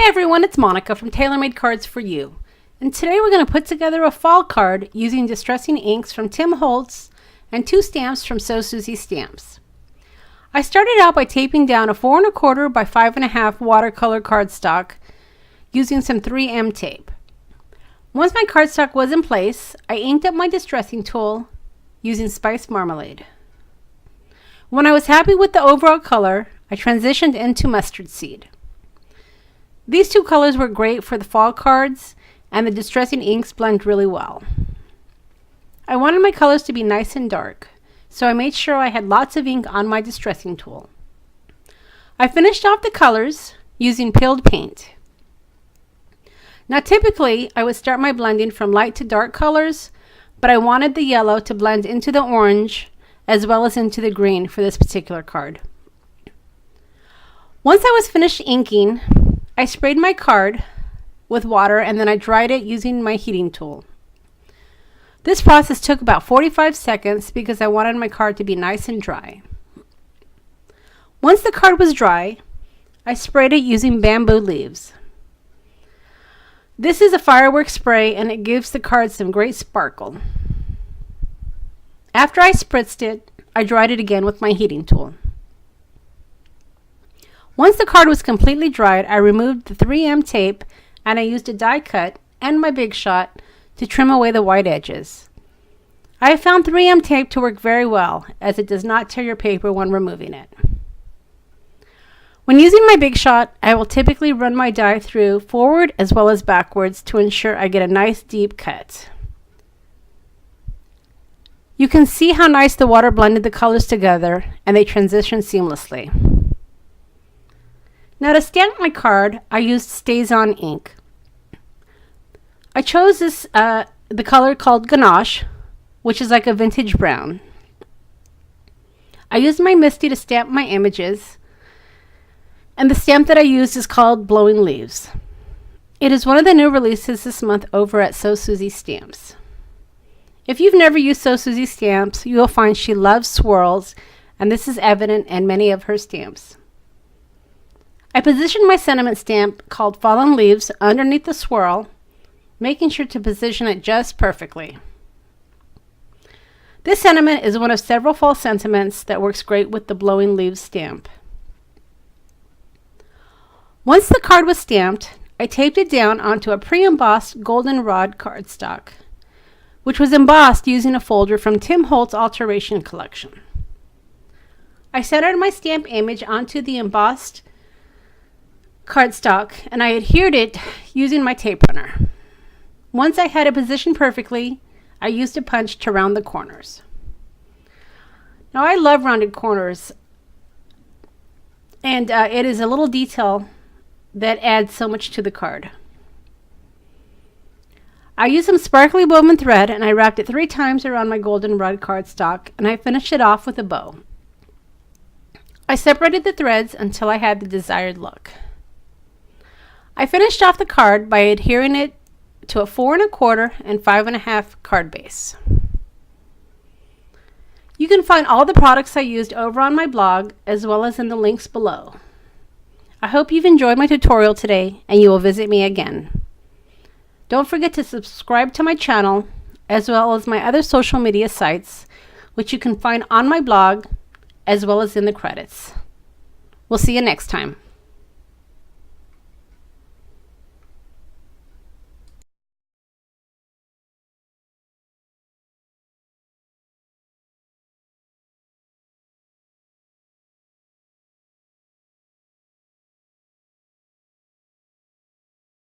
Hi everyone, it's Monica from TaylorMade Cards for You. And today we're going to put together a fall card using distressing inks from Tim Holtz and 2 stamps from So Susie Stamps. I started out by taping down a 4 1/4 by 5 1/2 watercolor cardstock using some 3M tape. Once my cardstock was in place, I inked up my distressing tool using Spice Marmalade. When I was happy with the overall color, I transitioned into Mustard Seed. These 2 colors were great for the fall cards, and the distressing inks blend really well. I wanted my colors to be nice and dark, so I made sure I had lots of ink on my distressing tool. I finished off the colors using peeled paint. Now typically I would start my blending from light to dark colors, but I wanted the yellow to blend into the orange as well as into the green for this particular card. Once I was finished inking, I sprayed my card with water and then I dried it using my heating tool. This process took about 45 seconds because I wanted my card to be nice and dry. Once the card was dry, I sprayed it using bamboo leaves. This is a fireworks spray and it gives the card some great sparkle. After I spritzed it, I dried it again with my heating tool. Once the card was completely dried, I removed the 3M tape and I used a die cut and my Big Shot to trim away the white edges. I have found 3M tape to work very well as it does not tear your paper when removing it. When using my Big Shot, I will typically run my die through forward as well as backwards to ensure I get a nice deep cut. You can see how nice the water blended the colors together and they transition seamlessly. Now to stamp my card, I used Stays-On ink. I chose the color called Ganache, which is like a vintage brown. I used my Misty to stamp my images, and the stamp that I used is called Blowing Leaves. It is one of the new releases this month over at So Susie Stamps. If you've never used So Susie Stamps, you will find she loves swirls, and this is evident in many of her stamps. I positioned my sentiment stamp called Fallen Leaves underneath the swirl, making sure to position it just perfectly. This sentiment is one of several fall sentiments that works great with the Blowing Leaves stamp. Once the card was stamped, I taped it down onto a pre-embossed goldenrod cardstock, which was embossed using a folder from Tim Holtz Alteration Collection. I centered my stamp image onto the embossed cardstock and I adhered it using my tape runner. Once I had it positioned perfectly, I used a punch to round the corners. Now I love rounded corners, and it is a little detail that adds so much to the card. I used some sparkly woven thread and I wrapped it 3 times around my goldenrod cardstock and I finished it off with a bow. I separated the threads until I had the desired look. I finished off the card by adhering it to a 4 1/4 and 5 1/2 card base. You can find all the products I used over on my blog as well as in the links below. I hope you've enjoyed my tutorial today and you will visit me again. Don't forget to subscribe to my channel as well as my other social media sites, which you can find on my blog as well as in the credits. We'll see you next time.